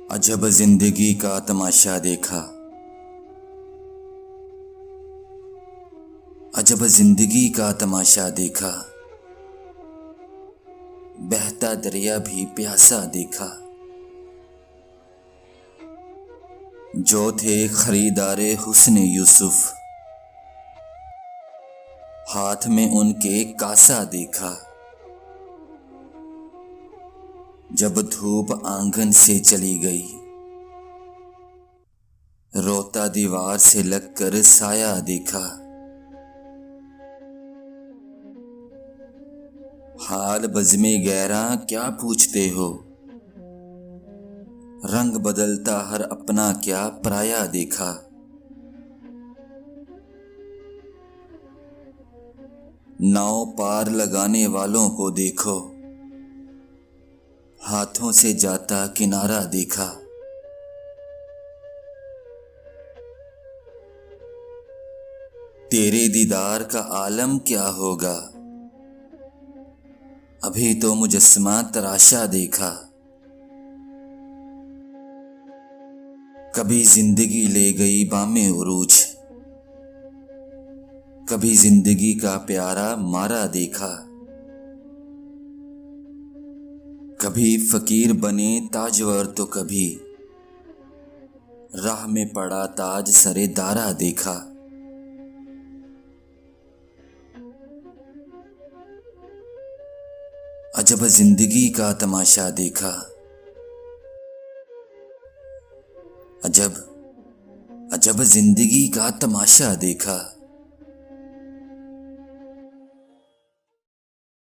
अजब जिंदगी का तमाशा देखा। अजब जिंदगी का तमाशा देखा। बहता दरिया भी प्यासा देखा। जो थे खरीदारे हुस्ने यूसुफ, हाथ में उनके कासा देखा। जब धूप आंगन से चली गई, रोता दीवार से लगकर साया देखा। हाल बज़्मे गैरा क्या पूछते हो, रंग बदलता हर अपना क्या पराया देखा। नाव पार लगाने वालों को देखो, हाथों से जाता किनारा देखा। तेरे दीदार का आलम क्या होगा, अभी तो मुजस्समा तराशा देखा। कभी जिंदगी ले गई बामे उरूज, कभी जिंदगी का प्यारा मारा देखा। कभी फकीर बने ताजवर तो कभी राह में पड़ा ताज सरे दारा देखा। अजब जिंदगी का तमाशा देखा। अजब अजब जिंदगी का तमाशा देखा।